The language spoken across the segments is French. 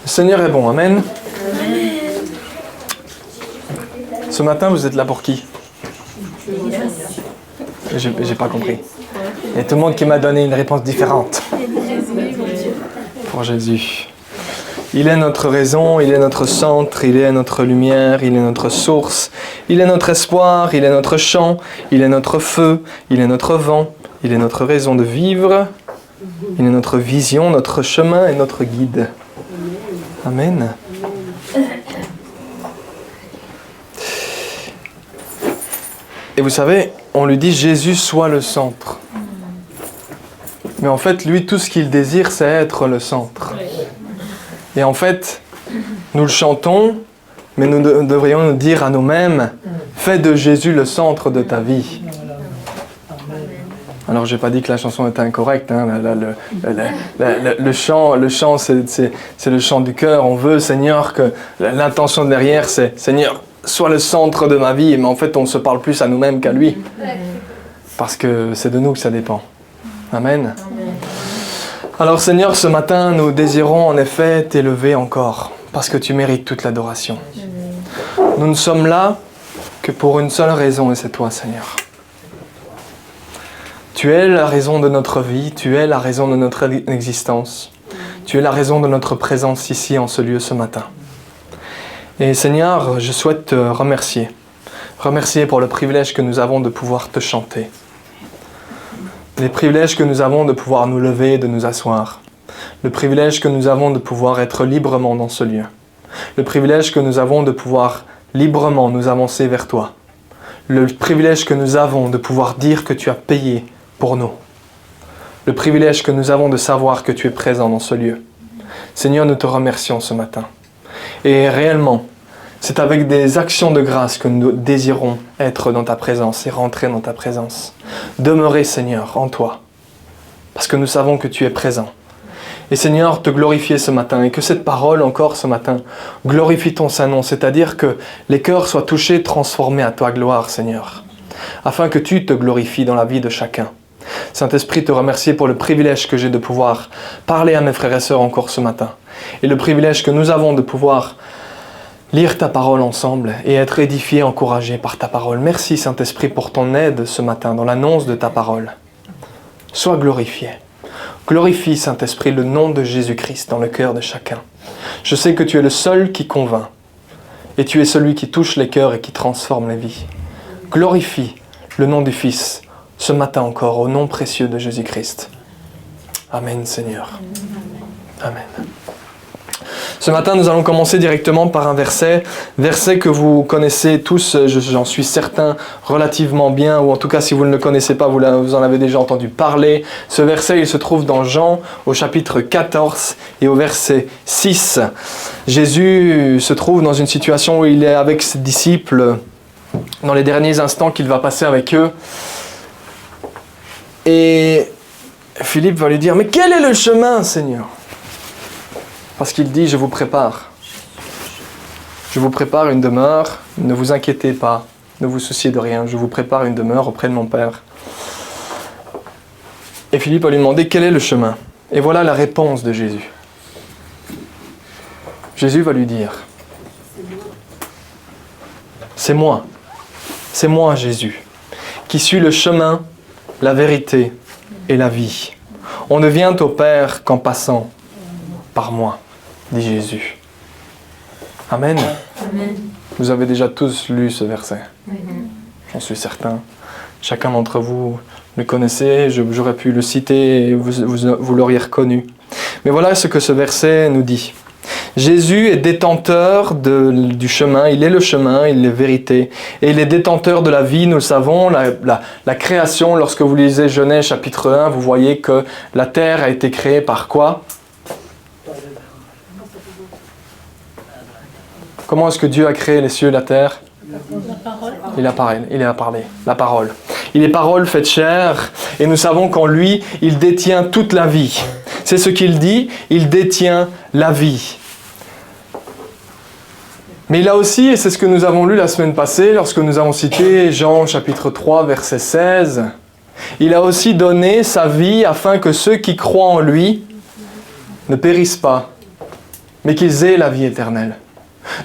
Le Seigneur est bon, amen. Ce matin, vous êtes là pour qui? J'ai pas compris. Il y a tout le monde qui m'a donné une réponse différente. Pour Jésus. Il est notre raison, il est notre centre, il est notre lumière, il est notre source, il est notre espoir, il est notre chant, il est notre feu, il est notre vent, il est notre raison de vivre, il est notre vision, notre chemin et notre guide. Amen. Et vous savez, on lui dit Jésus soit le centre. Mais en fait, lui, tout ce qu'il désire, c'est être le centre. Et en fait, nous le chantons, mais nous devrions nous dire à nous-mêmes, fais de Jésus le centre de ta vie. Alors, je n'ai pas dit que la chanson était incorrecte. Hein. Le chant, c'est le chant du cœur. On veut, Seigneur, que l'intention derrière, c'est, Seigneur, sois le centre de ma vie. Mais en fait, on se parle plus à nous-mêmes qu'à lui. Parce que c'est de nous que ça dépend. Amen. Alors, Seigneur, ce matin, nous désirons en effet t'élever encore. Parce que tu mérites toute l'adoration. Nous ne sommes là que pour une seule raison, et c'est toi, Seigneur. Tu es la raison de notre vie, tu es la raison de notre existence. Tu es la raison de notre présence ici en ce lieu ce matin. Et Seigneur, je souhaite te remercier. Remercier pour le privilège que nous avons de pouvoir te chanter. Les privilèges que nous avons de pouvoir nous lever, de nous asseoir. Le privilège que nous avons de pouvoir être librement dans ce lieu. Le privilège que nous avons de pouvoir librement nous avancer vers toi. Le privilège que nous avons de pouvoir dire que tu as payé pour nous. Le privilège que nous avons de savoir que tu es présent dans ce lieu. Seigneur, nous te remercions ce matin. Et réellement, c'est avec des actions de grâce que nous désirons être dans ta présence et rentrer dans ta présence. Demeurer, Seigneur, en toi. Parce que nous savons que tu es présent. Et Seigneur, te glorifier ce matin et que cette parole encore ce matin glorifie ton Saint-Nom, c'est-à-dire que les cœurs soient touchés, transformés à ta gloire, Seigneur, afin que tu te glorifies dans la vie de chacun. Saint-Esprit, te remercier pour le privilège que j'ai de pouvoir parler à mes frères et sœurs encore ce matin. Et le privilège que nous avons de pouvoir lire ta parole ensemble et être édifiés, encouragés par ta parole. Merci Saint-Esprit pour ton aide ce matin dans l'annonce de ta parole. Sois glorifié. Glorifie Saint-Esprit le nom de Jésus-Christ dans le cœur de chacun. Je sais que tu es le seul qui convainc et tu es celui qui touche les cœurs et qui transforme les vies. Glorifie le nom du Fils ce matin encore, au nom précieux de Jésus-Christ. Amen, Seigneur. Amen. Ce matin, nous allons commencer directement par un verset que vous connaissez tous, j'en suis certain, relativement bien, ou en tout cas, si vous ne le connaissez pas, vous en avez déjà entendu parler. Ce verset, il se trouve dans Jean, au chapitre 14 et au verset 6. Jésus se trouve dans une situation où il est avec ses disciples, dans les derniers instants qu'il va passer avec eux. Et Philippe va lui dire, mais quel est le chemin, Seigneur? Parce qu'il dit, je vous prépare. Je vous prépare une demeure, ne vous inquiétez pas, ne vous souciez de rien, je vous prépare une demeure auprès de mon Père. Et Philippe va lui demander, quel est le chemin? Et voilà la réponse de Jésus. Jésus va lui dire, c'est moi Jésus, qui suis le chemin, la vérité et la vie. On ne vient au Père qu'en passant par moi, dit Jésus. Amen. Amen. Vous avez déjà tous lu ce verset. J'en suis certain. Chacun d'entre vous le connaissez, j'aurais pu le citer et vous l'auriez reconnu. Mais voilà ce que ce verset nous dit. Jésus est détenteur du chemin, il est le chemin, il est la vérité. Et il est détenteur de la vie, nous le savons, la création, lorsque vous lisez Genèse chapitre 1, vous voyez que la terre a été créée par quoi? Comment est-ce que Dieu a créé les cieux et la terre? Il a parlé. La parole. Il est parole faite chair, et nous savons qu'en lui, il détient toute la vie. C'est ce qu'il dit, il détient la vie. Mais il a aussi, et c'est ce que nous avons lu la semaine passée, lorsque nous avons cité Jean chapitre 3, verset 16, il a aussi donné sa vie afin que ceux qui croient en lui ne périssent pas, mais qu'ils aient la vie éternelle.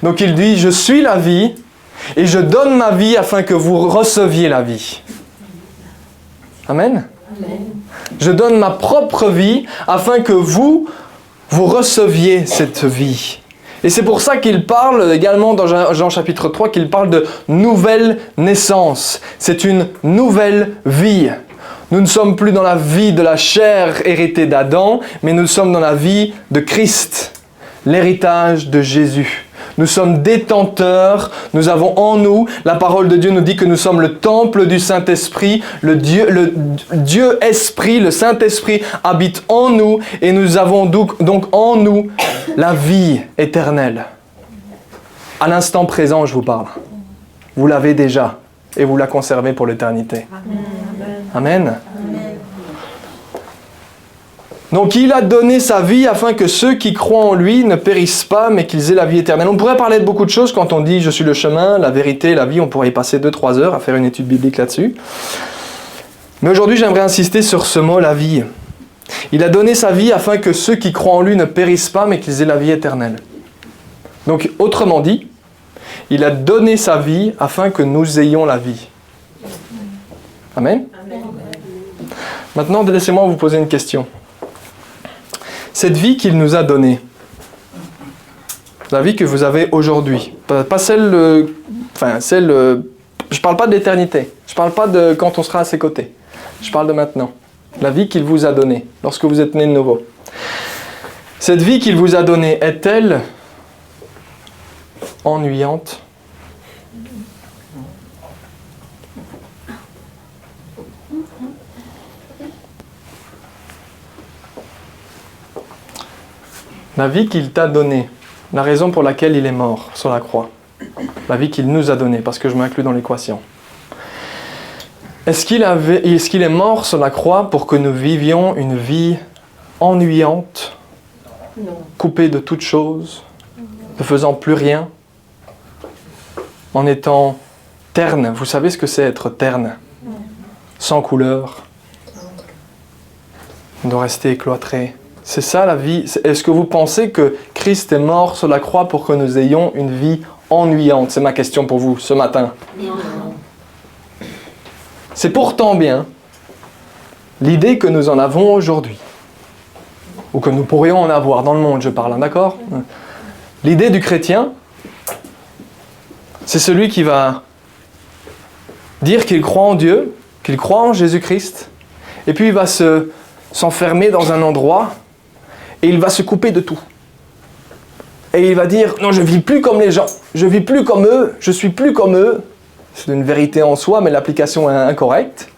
Donc il dit, je suis la vie, et je donne ma vie afin que vous receviez la vie. Amen. Amen. Je donne ma propre vie afin que vous receviez cette vie. Et c'est pour ça qu'il parle également dans Jean chapitre 3, qu'il parle de nouvelle naissance. C'est une nouvelle vie. Nous ne sommes plus dans la vie de la chair héritée d'Adam, mais nous sommes dans la vie de Christ, l'héritage de Jésus. Nous sommes détenteurs, nous avons en nous, la parole de Dieu nous dit que nous sommes le temple du Saint-Esprit, le Dieu Esprit, le Saint-Esprit habite en nous et nous avons donc en nous la vie éternelle. À l'instant présent, je vous parle. Vous l'avez déjà et vous la conservez pour l'éternité. Amen. Amen. Donc il a donné sa vie afin que ceux qui croient en lui ne périssent pas, mais qu'ils aient la vie éternelle. On pourrait parler de beaucoup de choses quand on dit « je suis le chemin, la vérité, la vie ». On pourrait y passer 2-3 heures à faire une étude biblique là-dessus. Mais aujourd'hui, j'aimerais insister sur ce mot « la vie ». Il a donné sa vie afin que ceux qui croient en lui ne périssent pas, mais qu'ils aient la vie éternelle. Donc, autrement dit, il a donné sa vie afin que nous ayons la vie. Amen. Amen. Maintenant, laissez-moi vous poser une question. Cette vie qu'il nous a donnée, la vie que vous avez aujourd'hui, pas celle, je parle pas de l'éternité, je parle pas de quand on sera à ses côtés, je parle de maintenant. La vie qu'il vous a donnée, lorsque vous êtes né de nouveau. Cette vie qu'il vous a donnée, est-elle ennuyante ? La vie qu'il t'a donnée, la raison pour laquelle il est mort sur la croix, la vie qu'il nous a donnée, parce que je m'inclus dans l'équation. Est-ce qu'il est mort sur la croix pour que nous vivions une vie ennuyante, coupée de toute chose, ne faisant plus rien, en étant terne? Vous savez ce que c'est être terne, sans couleur, on doit rester cloîtré. C'est ça la vie. Est-ce que vous pensez que Christ est mort sur la croix pour que nous ayons une vie ennuyante? C'est ma question pour vous ce matin. C'est pourtant bien l'idée que nous en avons aujourd'hui, ou que nous pourrions en avoir dans le monde, je parle, d'accord? L'idée du chrétien, c'est celui qui va dire qu'il croit en Dieu, qu'il croit en Jésus-Christ, et puis il va s'enfermer dans un endroit, et il va se couper de tout. Et il va dire, non, je ne vis plus comme les gens, je ne vis plus comme eux, je ne suis plus comme eux. C'est une vérité en soi, mais l'application est incorrecte.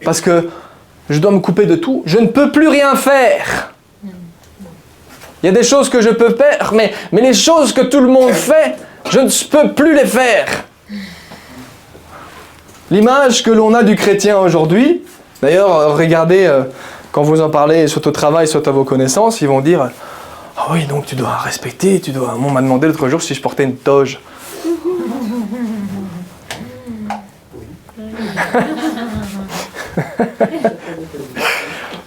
Parce que je dois me couper de tout, je ne peux plus rien faire. Il y a des choses que je peux faire, mais les choses que tout le monde fait, je ne peux plus les faire. L'image que l'on a du chrétien aujourd'hui, d'ailleurs, regardez... Quand vous en parlez, soit au travail, soit à vos connaissances, ils vont dire « Ah oui, donc tu dois respecter, tu dois... » On m'a demandé l'autre jour si je portais une toge.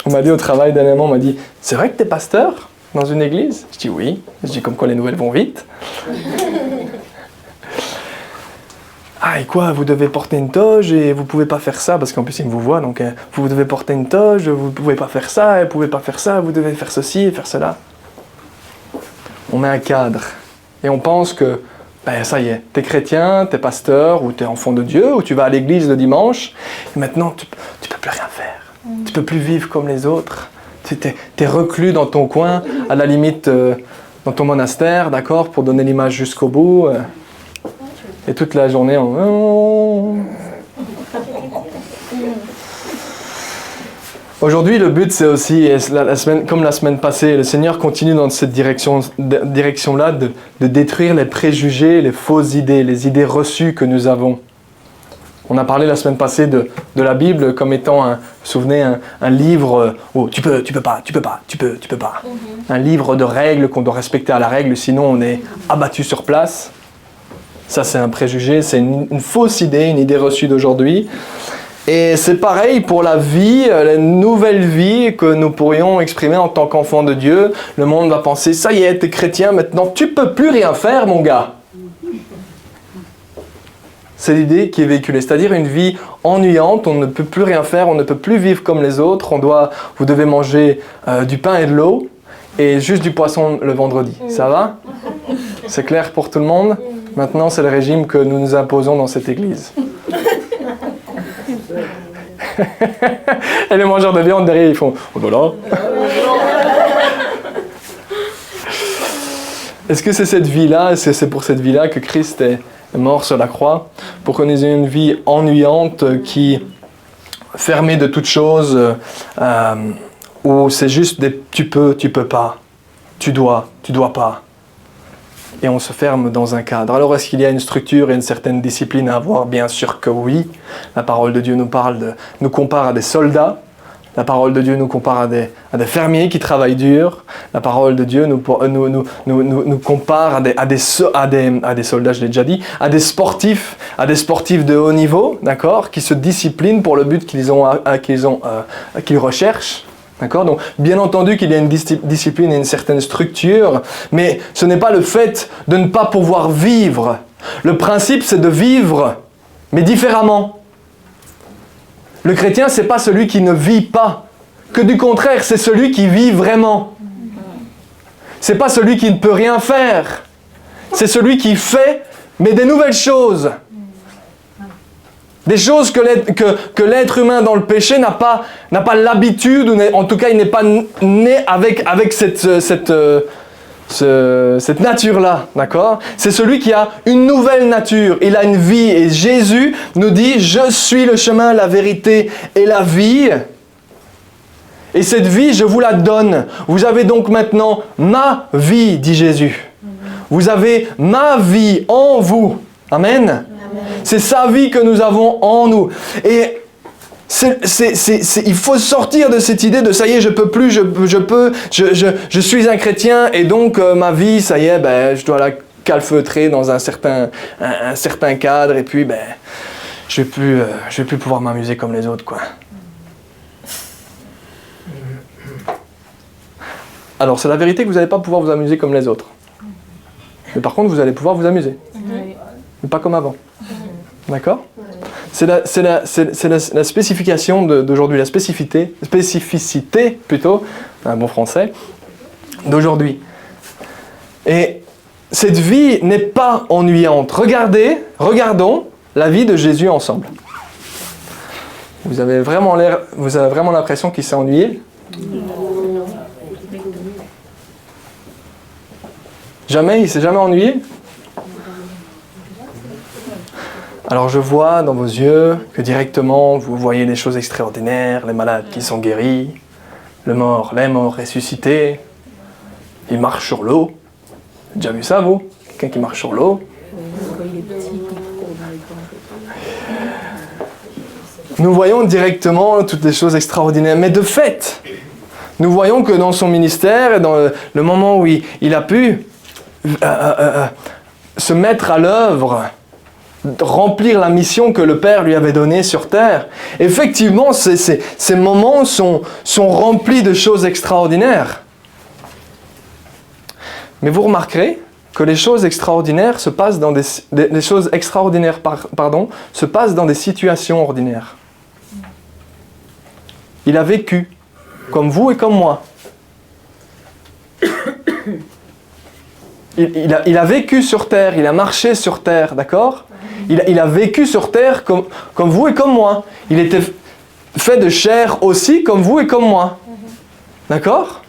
On m'a dit au travail dernièrement, on m'a dit « C'est vrai que tu es pasteur dans une église ?» Je dis « Oui. » Je dis « Comme quoi les nouvelles vont vite. » Ah, et quoi, vous devez porter une toge et vous pouvez pas faire ça, parce qu'en plus ils vous voient, donc vous devez porter une toge, vous pouvez pas faire ça, et vous pouvez pas faire ça, vous devez faire ceci et faire cela. On met un cadre, et on pense que, ça y est, t'es chrétien, t'es pasteur, ou t'es enfant de Dieu, ou tu vas à l'église le dimanche, et maintenant tu peux plus rien faire, tu peux plus vivre comme les autres, t'es reclus dans ton coin, à la limite dans ton monastère, d'accord, pour donner l'image jusqu'au bout, et toute la journée, Aujourd'hui, le but, c'est aussi, comme la semaine passée, le Seigneur continue dans cette direction-là de détruire les préjugés, les fausses idées, les idées reçues que nous avons. On a parlé la semaine passée de la Bible comme étant, vous vous souvenez, un livre où tu peux pas. Un livre de règles qu'on doit respecter à la règle, sinon on est abattu sur place. Ça, c'est un préjugé, c'est une fausse idée, une idée reçue d'aujourd'hui. Et c'est pareil pour la vie, la nouvelle vie que nous pourrions exprimer en tant qu'enfants de Dieu. Le monde va penser, ça y est, t'es chrétien, maintenant tu peux plus rien faire, mon gars. C'est l'idée qui est véhiculée, c'est-à-dire une vie ennuyante, on ne peut plus rien faire, on ne peut plus vivre comme les autres, vous devez manger du pain et de l'eau, et juste du poisson le vendredi. Ça va? C'est clair pour tout le monde? Maintenant, c'est le régime que nous nous imposons dans cette église. Et les mangeurs de viande derrière, ils font « Oh là là !» Est-ce que c'est cette vie-là, est-ce que c'est pour cette vie-là que Christ est mort sur la croix, pour qu'on ait une vie ennuyante qui fermée de toutes choses, où c'est juste des tu peux pas, tu dois pas. Et on se ferme dans un cadre. Alors est-ce qu'il y a une structure et une certaine discipline à avoir? Bien sûr que oui. La parole de Dieu nous compare à des soldats. La parole de Dieu nous compare à des fermiers qui travaillent dur. La parole de Dieu nous compare à des soldats, je l'ai déjà dit, à des sportifs de haut niveau, d'accord, qui se disciplinent pour le but qu'ils recherchent. D'accord? Donc, bien entendu qu'il y a une discipline et une certaine structure, mais ce n'est pas le fait de ne pas pouvoir vivre. Le principe, c'est de vivre, mais différemment. Le chrétien, ce n'est pas celui qui ne vit pas, que du contraire, c'est celui qui vit vraiment. Ce n'est pas celui qui ne peut rien faire, c'est celui qui fait, mais des nouvelles choses. Des choses que l'être humain dans le péché n'a pas l'habitude, ou en tout cas il n'est pas né avec cette nature-là, d'accord? C'est celui qui a une nouvelle nature, il a une vie, et Jésus nous dit « Je suis le chemin, la vérité et la vie ». Et cette vie, je vous la donne. Vous avez donc maintenant ma vie, dit Jésus. Vous avez ma vie en vous. Amen. C'est sa vie que nous avons en nous. Et il faut sortir de cette idée de ça y est, je peux plus, je suis un chrétien et donc ma vie, ça y est, je dois la calfeutrer dans un certain cadre et puis je vais plus pouvoir m'amuser comme les autres, quoi. Alors c'est la vérité que vous n'allez pas pouvoir vous amuser comme les autres. Mais par contre, vous allez pouvoir vous amuser. Mais pas comme avant. D'accord? C'est la spécification d'aujourd'hui, la spécificité plutôt, un bon français, d'aujourd'hui. Et cette vie n'est pas ennuyante. Regardons la vie de Jésus ensemble. Vous avez vraiment l'impression qu'il s'est ennuyé? Jamais? Il s'est jamais ennuyé? Alors je vois dans vos yeux que directement vous voyez des choses extraordinaires, les malades qui sont guéris, les morts ressuscités, ils marchent sur l'eau. Vous avez déjà vu ça, vous? Quelqu'un qui marche sur l'eau? Nous voyons directement toutes les choses extraordinaires, mais de fait, nous voyons que dans son ministère, dans le moment où il a pu se mettre à l'œuvre, remplir la mission que le Père lui avait donnée sur terre. Effectivement, ces moments sont remplis de choses extraordinaires. Mais vous remarquerez que les choses extraordinaires se passent dans les choses extraordinaires, se passent dans des situations ordinaires. Il a vécu, comme vous et comme moi. Il a vécu sur terre, il a marché sur terre, d'accord? Il a vécu sur terre comme vous et comme moi. Il était fait de chair aussi comme vous et comme moi. D'accord?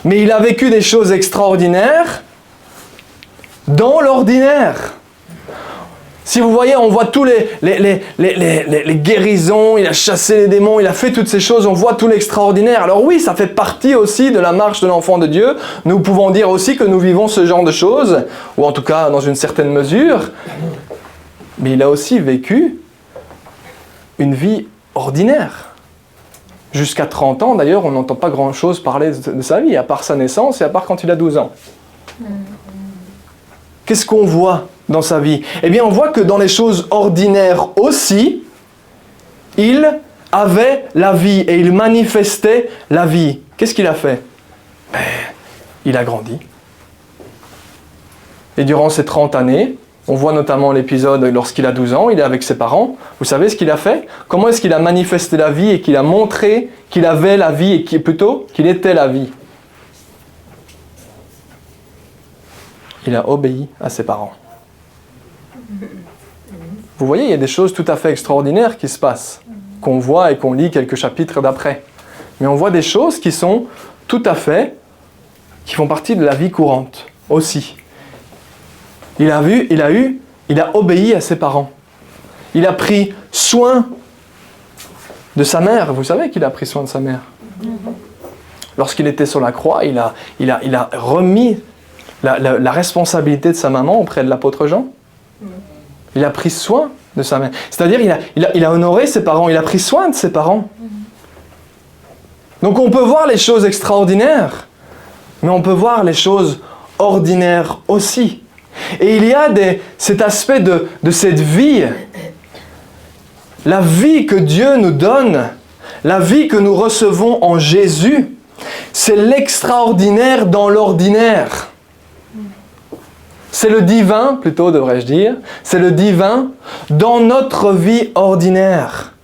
Mais il a vécu des choses extraordinaires dans l'ordinaire. Si vous voyez, on voit tous les guérisons, il a chassé les démons, il a fait toutes ces choses, on voit tout l'extraordinaire. Alors oui, ça fait partie aussi de la marche de l'enfant de Dieu. Nous pouvons dire aussi que nous vivons ce genre de choses, ou en tout cas dans une certaine mesure. Mais il a aussi vécu une vie ordinaire. Jusqu'à 30 ans, d'ailleurs, on n'entend pas grand-chose parler de sa vie, à part sa naissance et à part quand il a 12 ans. Qu'est-ce qu'on voit dans sa vie? Eh bien, on voit que dans les choses ordinaires aussi, il avait la vie et il manifestait la vie. Qu'est-ce qu'il a fait? Il a grandi. Et durant ces 30 années, on voit notamment l'épisode lorsqu'il a 12 ans, il est avec ses parents. Vous savez ce qu'il a fait? Comment est-ce qu'il a manifesté la vie et qu'il a montré qu'il avait la vie et qu'il était la vie? Il a obéi à ses parents. Vous voyez, il y a des choses tout à fait extraordinaires qui se passent, qu'on voit et qu'on lit quelques chapitres d'après. Mais on voit des choses qui sont tout à fait, qui font partie de la vie courante aussi. Il a obéi à ses parents. Il a pris soin de sa mère. Vous savez qu'il a pris soin de sa mère. Lorsqu'il était sur la croix, il a remis la responsabilité de sa maman auprès de l'apôtre Jean. Il a pris soin de sa mère. C'est-à-dire, il a honoré ses parents, il a pris soin de ses parents. Donc on peut voir les choses extraordinaires, mais on peut voir les choses ordinaires aussi. Et il y a cet aspect de cette vie, la vie que Dieu nous donne, la vie que nous recevons en Jésus, c'est l'extraordinaire dans l'ordinaire. C'est le divin, plutôt devrais-je dire, c'est le divin dans notre vie ordinaire.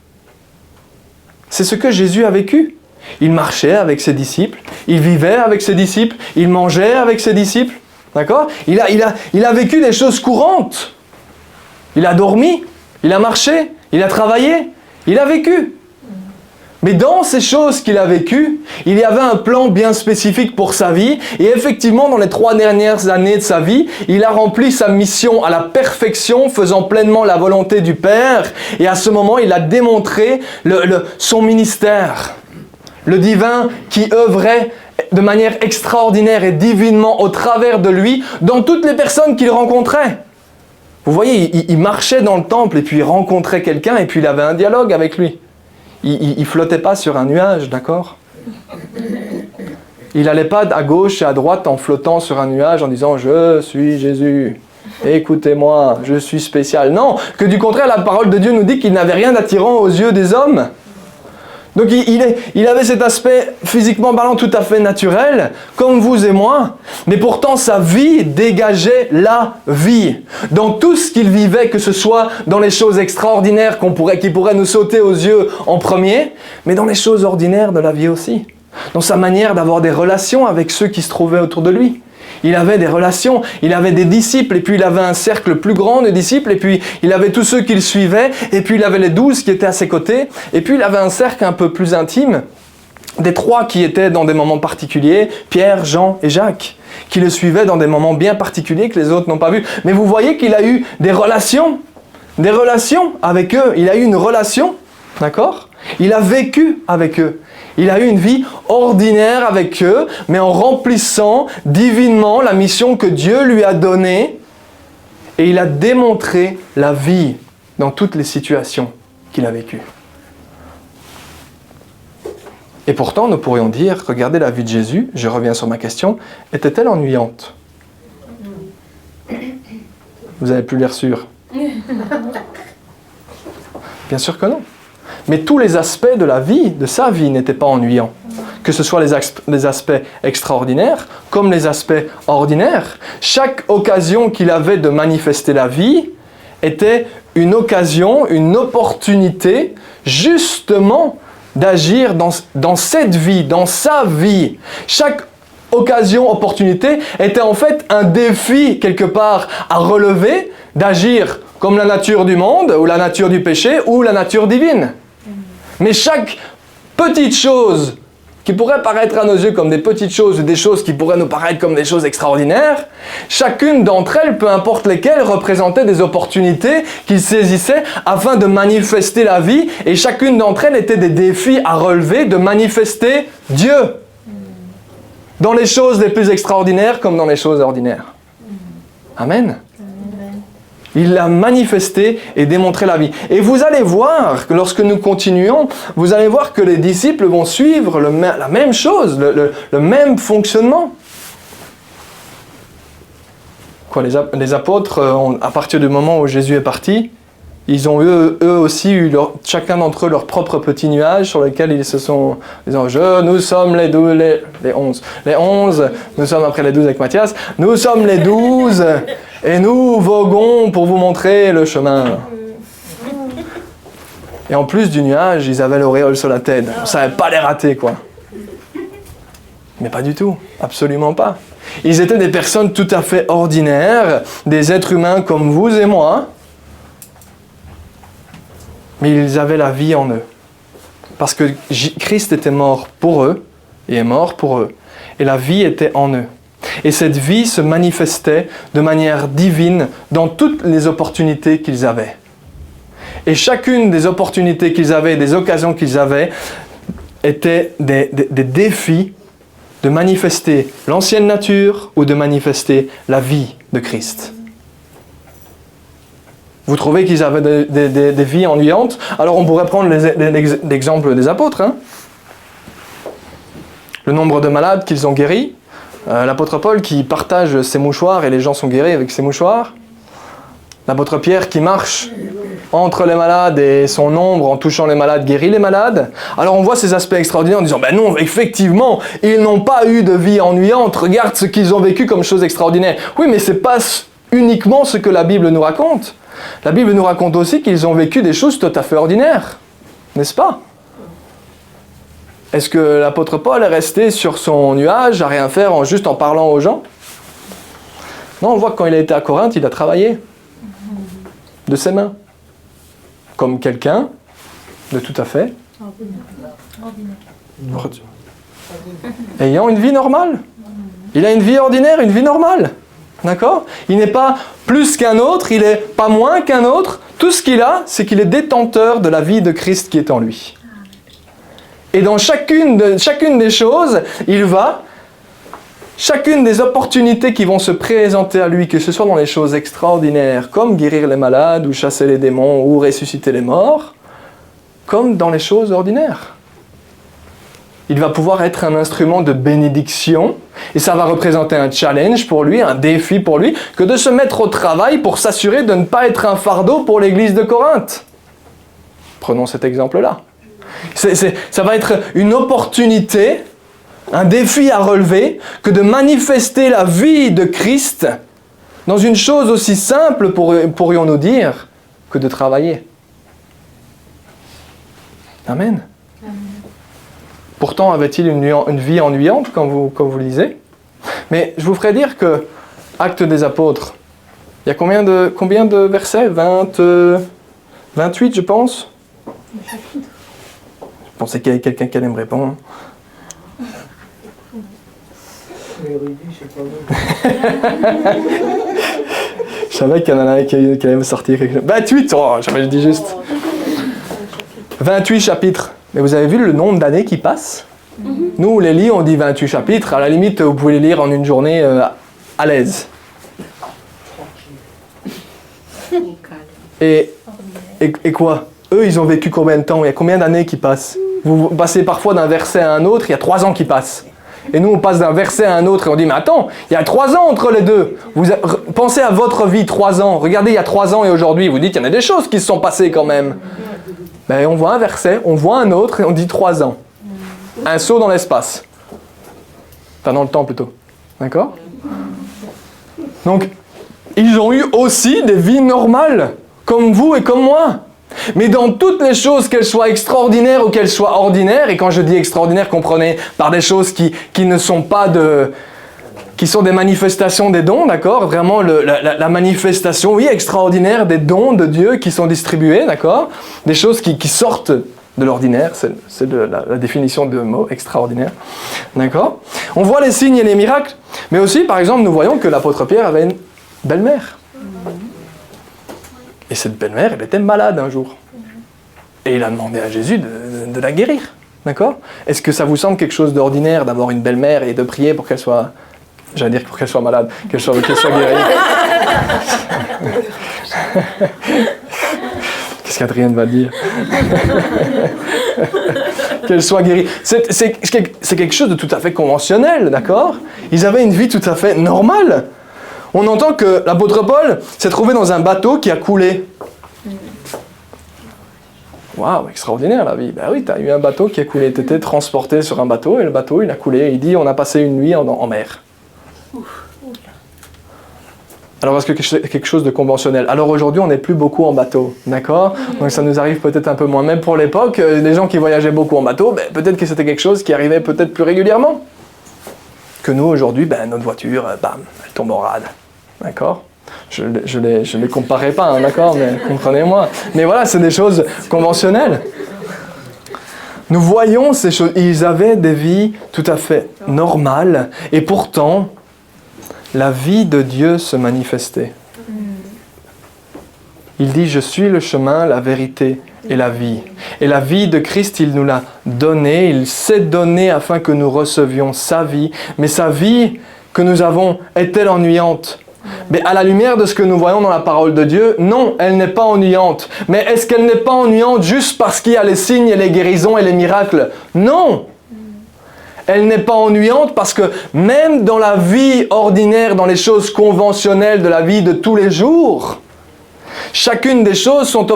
C'est ce que Jésus a vécu. Il marchait avec ses disciples, il vivait avec ses disciples, il mangeait avec ses disciples. D'accord? Il a vécu des choses courantes. Il a dormi, il a marché, il a travaillé, il a vécu. Mais dans ces choses qu'il a vécues, il y avait un plan bien spécifique pour sa vie. Et effectivement, dans les 3 dernières années de sa vie, il a rempli sa mission à la perfection, faisant pleinement la volonté du Père. Et à ce moment, il a démontré son ministère. Le divin qui œuvrait de manière extraordinaire et divinement au travers de lui dans toutes les personnes qu'il rencontrait. Vous voyez, il marchait dans le temple et puis il rencontrait quelqu'un et puis il avait un dialogue avec lui. Il ne flottait pas sur un nuage, d'accord? Il n'allait pas à gauche et à droite en flottant sur un nuage en disant « Je suis Jésus, écoutez-moi, je suis spécial ». Non, que du contraire, la parole de Dieu nous dit qu'il n'avait rien d'attirant aux yeux des hommes. Donc il avait cet aspect physiquement parlant tout à fait naturel, comme vous et moi, mais pourtant sa vie dégageait la vie. Dans tout ce qu'il vivait, que ce soit dans les choses extraordinaires qui pourraient nous sauter aux yeux en premier, mais dans les choses ordinaires de la vie aussi. Dans sa manière d'avoir des relations avec ceux qui se trouvaient autour de lui. Il avait des relations, il avait des disciples, et puis il avait un cercle plus grand de disciples, et puis il avait tous ceux qui le suivaient, et puis il avait les 12 qui étaient à ses côtés, et puis il avait un cercle un peu plus intime, des 3 qui étaient dans des moments particuliers, Pierre, Jean et Jacques, qui le suivaient dans des moments bien particuliers que les autres n'ont pas vus. Mais vous voyez qu'il a eu des relations avec eux, il a eu une relation, d'accord? Il a vécu avec eux. Il a eu une vie ordinaire avec eux, mais en remplissant divinement la mission que Dieu lui a donnée. Et il a démontré la vie dans toutes les situations qu'il a vécues. Et pourtant, nous pourrions dire, regardez la vie de Jésus, je reviens sur ma question, était-elle ennuyante? Vous avez pu l'air sûr? Bien sûr que non. Mais tous les aspects de la vie, de sa vie, n'étaient pas ennuyants. Que ce soit les aspects extraordinaires, comme les aspects ordinaires. Chaque occasion qu'il avait de manifester la vie était une occasion, une opportunité, justement, d'agir dans cette vie, dans sa vie. Chaque occasion, opportunité, était en fait un défi, quelque part, à relever, d'agir comme la nature du monde, ou la nature du péché, ou la nature divine. Mais chaque petite chose qui pourrait paraître à nos yeux comme des petites choses ou des choses qui pourraient nous paraître comme des choses extraordinaires, chacune d'entre elles, peu importe lesquelles, représentait des opportunités qu'il saisissait afin de manifester la vie, et chacune d'entre elles était des défis à relever de manifester Dieu. Dans les choses les plus extraordinaires comme dans les choses ordinaires. Amen. Il a manifesté et démontré la vie. Et vous allez voir que lorsque nous continuons, vous allez voir que les disciples vont suivre la même chose, le même fonctionnement. Les apôtres, à partir du moment où Jésus est parti, Ils ont eux aussi eu chacun d'entre eux leur propre petit nuage sur lequel ils se sont disant nous sommes les 11. Les 11, nous sommes après les 12 avec Matthias, nous sommes les 12 et nous voguons pour vous montrer le chemin. Et en plus du nuage, ils avaient l'auréole sur la tête. On ne savait pas les rater, quoi. Mais pas du tout, absolument pas. Ils étaient des personnes tout à fait ordinaires, des êtres humains comme vous et moi, mais ils avaient la vie en eux. Parce que Christ était mort pour eux, et est mort pour eux. Et la vie était en eux. Et cette vie se manifestait de manière divine dans toutes les opportunités qu'ils avaient. Et chacune des opportunités qu'ils avaient, des occasions qu'ils avaient, étaient des défis de manifester l'ancienne nature ou de manifester la vie de Christ. Vous trouvez qu'ils avaient des vies ennuyantes? Alors on pourrait prendre l'exemple des apôtres. Hein? Le nombre de malades qu'ils ont guéris. L'apôtre Paul qui partage ses mouchoirs et les gens sont guéris avec ses mouchoirs. L'apôtre Pierre qui marche entre les malades et son ombre en touchant les malades guérit les malades. Alors on voit ces aspects extraordinaires en disant ben non, effectivement, ils n'ont pas eu de vie ennuyante. Regarde ce qu'ils ont vécu comme chose extraordinaire. Oui, mais c'est pas uniquement ce que la Bible nous raconte. La Bible nous raconte aussi qu'ils ont vécu des choses tout à fait ordinaires, n'est-ce pas? Est-ce que l'apôtre Paul est resté sur son nuage à rien faire juste en parlant aux gens? Non, on voit que quand il a été à Corinthe, il a travaillé de ses mains, comme quelqu'un de tout à fait ordinaire. Ayant une vie normale. Il a une vie ordinaire, une vie normale. D'accord? Il n'est pas plus qu'un autre, il n'est pas moins qu'un autre. Tout ce qu'il a, c'est qu'il est détenteur de la vie de Christ qui est en lui. Et dans chacune des choses, chacune des opportunités qui vont se présenter à lui, que ce soit dans les choses extraordinaires, comme guérir les malades, ou chasser les démons, ou ressusciter les morts, comme dans les choses ordinaires. Il va pouvoir être un instrument de bénédiction, et ça va représenter un challenge pour lui, un défi pour lui, que de se mettre au travail pour s'assurer de ne pas être un fardeau pour l'église de Corinthe. Prenons cet exemple-là. Ça va être une opportunité, un défi à relever, que de manifester la vie de Christ dans une chose aussi simple, pourrions-nous dire, que de travailler. Amen. Pourtant, avait-il une vie ennuyante quand vous lisez? Mais je vous ferai dire que Actes des Apôtres, il y a combien de versets? 28, je pense. Je pensais qu'il y avait quelqu'un qui allait me répondre. Je savais qu'il y en a un qui allait me sortir quelque chose. 28, j'avais dit juste. 28 chapitres. Mais vous avez vu le nombre d'années qui passent? Nous, on les lit, on dit 28 chapitres. À la limite, vous pouvez les lire en une journée à l'aise. Et quoi? Eux, ils ont vécu combien de temps? Il y a combien d'années qui passent? Vous passez parfois d'un verset à un autre, il y a 3 ans qui passent. Et nous, on passe d'un verset à un autre et on dit, mais attends, il y a 3 ans entre les deux. Pensez à votre vie, 3 ans. Regardez, il y a 3 ans et aujourd'hui, vous dites, il y en a des choses qui se sont passées quand même. Ben, on voit un verset, on voit un autre et on dit 3 ans. Un saut dans l'espace. Enfin, dans le temps plutôt. D'accord? Donc, ils ont eu aussi des vies normales, comme vous et comme moi. Mais dans toutes les choses, qu'elles soient extraordinaires ou qu'elles soient ordinaires, et quand je dis extraordinaire, comprenez, par des choses qui ne sont pas qui sont des manifestations des dons, d'accord? Vraiment la manifestation, oui, extraordinaire des dons de Dieu qui sont distribués, d'accord? Des choses qui sortent de l'ordinaire, c'est la définition de mot extraordinaire, d'accord? On voit les signes et les miracles, mais aussi, par exemple, nous voyons que l'apôtre Pierre avait une belle-mère. Et cette belle-mère, elle était malade un jour. Et il a demandé à Jésus de la guérir, d'accord? Est-ce que ça vous semble quelque chose d'ordinaire d'avoir une belle-mère et de prier pour qu'elle soit... J'allais dire pour qu'elle soit malade, qu'elle soit guérie. Qu'est-ce qu'Adrienne va dire? Qu'elle soit guérie. C'est quelque chose de tout à fait conventionnel, d'accord? Ils avaient une vie tout à fait normale. On entend que l'apôtre Paul s'est trouvé dans un bateau qui a coulé. Waouh, extraordinaire la vie. Ben oui, tu as eu un bateau qui a coulé, tu étais transporté sur un bateau et le bateau il a coulé. Il dit on a passé une nuit en mer. Alors est-ce que quelque chose de conventionnel? Alors aujourd'hui on n'est plus beaucoup en bateau, d'accord? Donc ça nous arrive peut-être un peu moins. Même pour l'époque, les gens qui voyageaient beaucoup en bateau, ben, peut-être que c'était quelque chose qui arrivait peut-être plus régulièrement. Que nous aujourd'hui, ben, notre voiture, bam, elle tombe en rade. D'accord? Je les comparais pas, hein, d'accord? Mais comprenez-moi. Mais voilà, c'est des choses conventionnelles. Nous voyons ces choses. Ils avaient des vies tout à fait normales. Et pourtant, la vie de Dieu se manifestait. Il dit, je suis le chemin, la vérité et la vie. Et la vie de Christ, il nous l'a donnée. Il s'est donné afin que nous recevions sa vie. Mais sa vie que nous avons est-elle ennuyante? Mais à la lumière de ce que nous voyons dans la parole de Dieu, non, elle n'est pas ennuyante. Mais est-ce qu'elle n'est pas ennuyante juste parce qu'il y a les signes et les guérisons et les miracles? Non! Elle n'est pas ennuyante parce que même dans la vie ordinaire, dans les choses conventionnelles de la vie de tous les jours, chacune des choses sont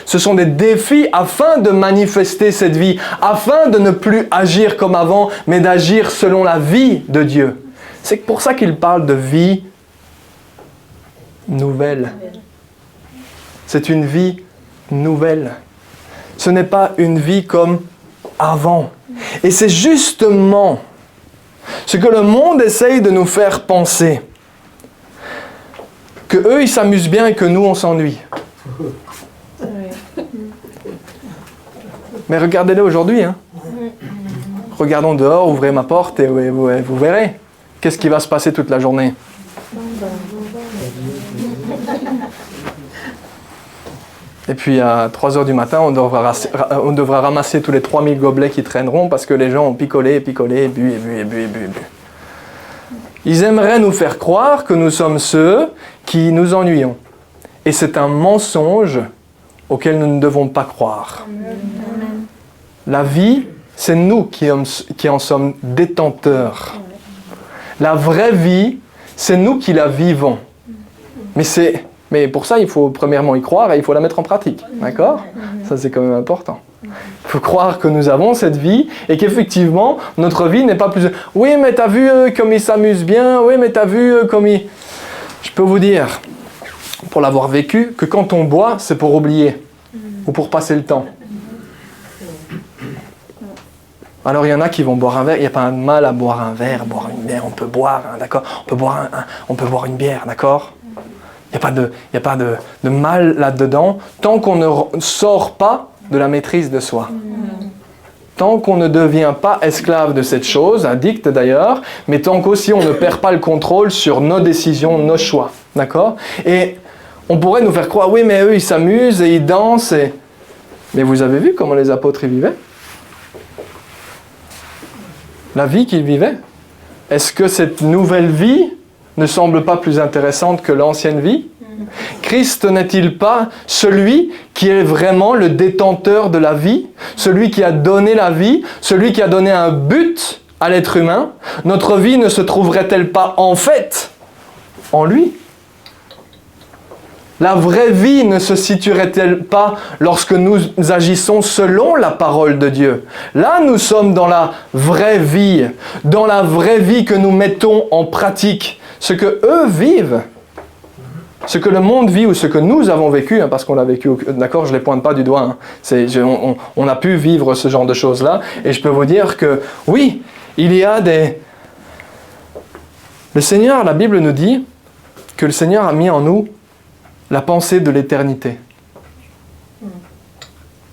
ce sont des défis afin de manifester cette vie, afin de ne plus agir comme avant, mais d'agir selon la vie de Dieu. C'est pour ça qu'il parle de vie nouvelle. C'est une vie nouvelle. Ce n'est pas une vie comme avant. Et c'est justement ce que le monde essaye de nous faire penser. Que eux, ils s'amusent bien et que nous, on s'ennuie. Mais regardez-les aujourd'hui. Hein. Regardons dehors, ouvrez ma porte et vous verrez. Qu'est-ce qui va se passer toute la journée? Et puis à 3h du matin, on devra ramasser tous les 3000 gobelets qui traîneront parce que les gens ont picolé, bu. Ils aimeraient nous faire croire que nous sommes ceux qui nous ennuyons. Et c'est un mensonge auquel nous ne devons pas croire. Amen. La vie, c'est nous qui en sommes détenteurs. La vraie vie, c'est nous qui la vivons. Mais pour ça, il faut premièrement y croire et il faut la mettre en pratique. D'accord? Ça, c'est quand même important. Il faut croire que nous avons cette vie et qu'effectivement, notre vie n'est pas plus... Oui, mais t'as vu comme il s'amuse bien. Oui, mais t'as vu comme il... Je peux vous dire, pour l'avoir vécu, que quand on boit, c'est pour oublier ou pour passer le temps. Alors, il y en a qui vont boire un verre. Il n'y a pas de mal à boire un verre, boire une bière. On peut boire, hein, d'accord? On peut boire une bière, d'accord? Il n'y a pas de mal là-dedans, tant qu'on ne sort pas de la maîtrise de soi. Tant qu'on ne devient pas esclave de cette chose, addict d'ailleurs, mais tant qu'aussi on ne perd pas le contrôle sur nos décisions, nos choix. D'accord? Et on pourrait nous faire croire, oui, mais eux, ils s'amusent et ils dansent. Mais vous avez vu comment les apôtres y vivaient? La vie qu'ils vivaient? Est-ce que cette nouvelle vie ne semble pas plus intéressante que l'ancienne vie? Christ n'est-il pas celui qui est vraiment le détenteur de la vie, celui qui a donné la vie, celui qui a donné un but à l'être humain? Notre vie ne se trouverait-elle pas en fait en lui? La vraie vie ne se situerait-elle pas lorsque nous agissons selon la parole de Dieu? Là, nous sommes dans la vraie vie que nous mettons en pratique. Ce que eux vivent, ce que le monde vit ou ce que nous avons vécu, hein, parce qu'on l'a vécu, d'accord, je ne les pointe pas du doigt, hein, on a pu vivre ce genre de choses-là, et je peux vous dire que oui, il y a des... Le Seigneur, la Bible nous dit que le Seigneur a mis en nous la pensée de l'éternité.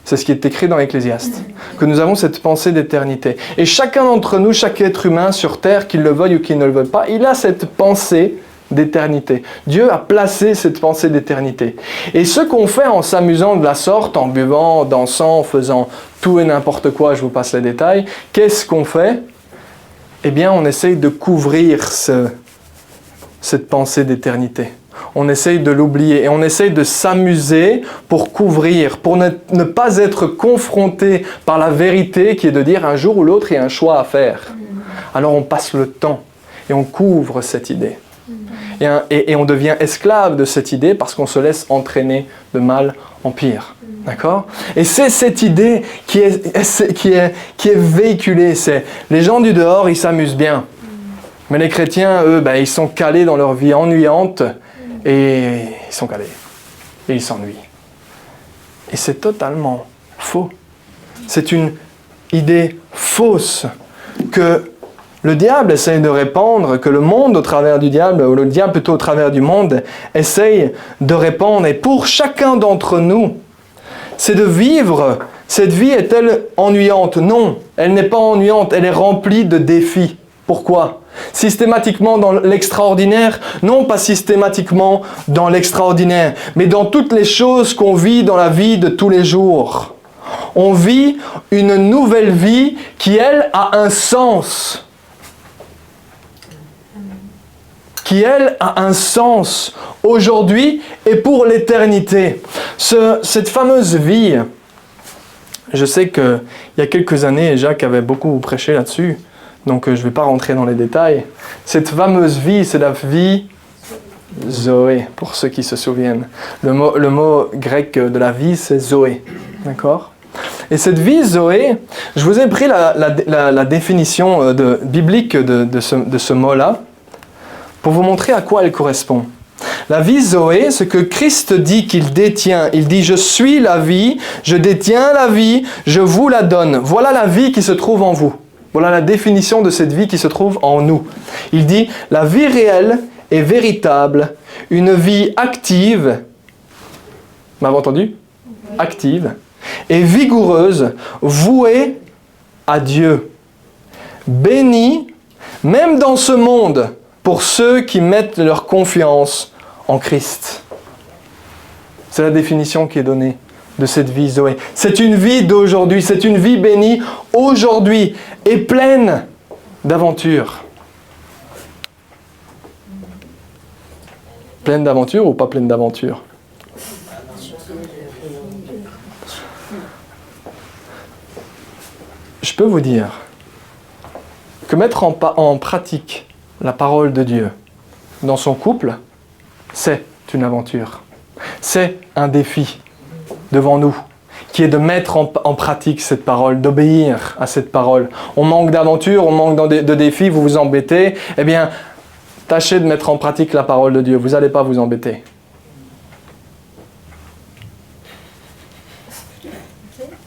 C'est ce qui est écrit dans l'Ecclésiaste, que nous avons cette pensée d'éternité. Et chacun d'entre nous, chaque être humain sur terre, qu'il le veuille ou qu'il ne le veuille pas, il a cette pensée d'éternité. Dieu a placé cette pensée d'éternité. Et ce qu'on fait en s'amusant de la sorte, en buvant, en dansant, en faisant tout et n'importe quoi, je vous passe les détails, qu'est-ce qu'on fait? Eh bien, on essaye de couvrir cette pensée d'éternité. On essaye de l'oublier et on essaye de s'amuser pour couvrir, pour ne pas être confronté par la vérité qui est de dire un jour ou l'autre il y a un choix à faire. Alors on passe le temps et on couvre cette idée. Et on devient esclave de cette idée parce qu'on se laisse entraîner de mal en pire. D'accord? Et c'est cette idée qui est véhiculée. C'est les gens du dehors, ils s'amusent bien. Mais les chrétiens, eux, ils sont calés dans leur vie ennuyante et ils sont calés. Et ils s'ennuient. Et c'est totalement faux. C'est une idée fausse que le diable essaye de répandre, que le monde au travers du diable, ou le diable plutôt au travers du monde, essaye de répandre. Et pour chacun d'entre nous, c'est de vivre. Cette vie est-elle ennuyante? Non, elle n'est pas ennuyante, elle est remplie de défis. Pourquoi? Systématiquement dans l'extraordinaire? Non, pas systématiquement dans l'extraordinaire, mais dans toutes les choses qu'on vit dans la vie de tous les jours. On vit une nouvelle vie qui, elle, a un sens. Qui, elle, a un sens aujourd'hui et pour l'éternité. Cette fameuse vie, je sais qu'il y a quelques années, Jacques avait beaucoup prêché là-dessus, donc je ne vais pas rentrer dans les détails. Cette fameuse vie, c'est la vie Zoé, pour ceux qui se souviennent. Le mot grec de la vie, c'est Zoé. D'accord ? Et cette vie Zoé, je vous ai pris la définition biblique de ce mot-là, pour vous montrer à quoi elle correspond. La vie Zoé, ce que Christ dit qu'il détient, il dit « Je suis la vie, je détiens la vie, je vous la donne ». Voilà la vie qui se trouve en vous. Voilà la définition de cette vie qui se trouve en nous. Il dit « La vie réelle et véritable, une vie active », m'avez entendu ? Active, et vigoureuse, vouée à Dieu. Bénie, même dans ce monde, pour ceux qui mettent leur confiance en Christ. C'est la définition qui est donnée de cette vie Zoé. C'est une vie d'aujourd'hui, c'est une vie bénie aujourd'hui et pleine d'aventures. Pleine d'aventures ou pas pleine d'aventures? Je peux vous dire que mettre en pratique la parole de Dieu dans son couple, c'est une aventure. C'est un défi devant nous, qui est de mettre en pratique cette parole, d'obéir à cette parole. On manque d'aventure, on manque de défis, vous vous embêtez. Eh bien, tâchez de mettre en pratique la parole de Dieu. Vous n'allez pas vous embêter.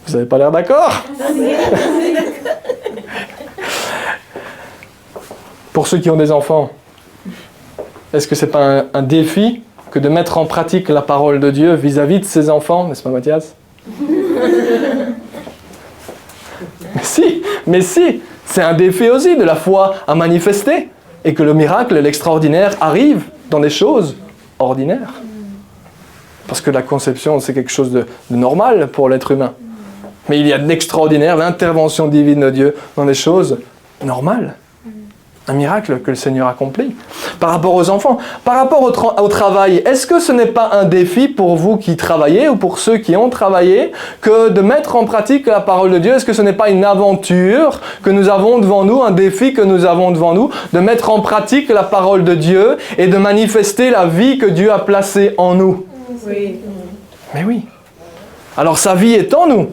Vous n'avez pas l'air d'accord? Pour ceux qui ont des enfants, est-ce que ce n'est pas un défi que de mettre en pratique la parole de Dieu vis-à-vis de ses enfants, n'est-ce pas Mathias? Mais si, c'est un défi aussi de la foi à manifester et que le miracle, l'extraordinaire arrive dans des choses ordinaires. Parce que la conception, c'est quelque chose de normal pour l'être humain. Mais il y a de l'extraordinaire, l'intervention divine de Dieu dans des choses normales. Un miracle que le Seigneur accomplit. Par rapport aux enfants, par rapport au travail, est-ce que ce n'est pas un défi pour vous qui travaillez ou pour ceux qui ont travaillé que de mettre en pratique la parole de Dieu? Est-ce que ce n'est pas une aventure que nous avons devant nous, un défi que nous avons devant nous, de mettre en pratique la parole de Dieu et de manifester la vie que Dieu a placée en nous? Oui. Mais oui. Alors sa vie est en nous.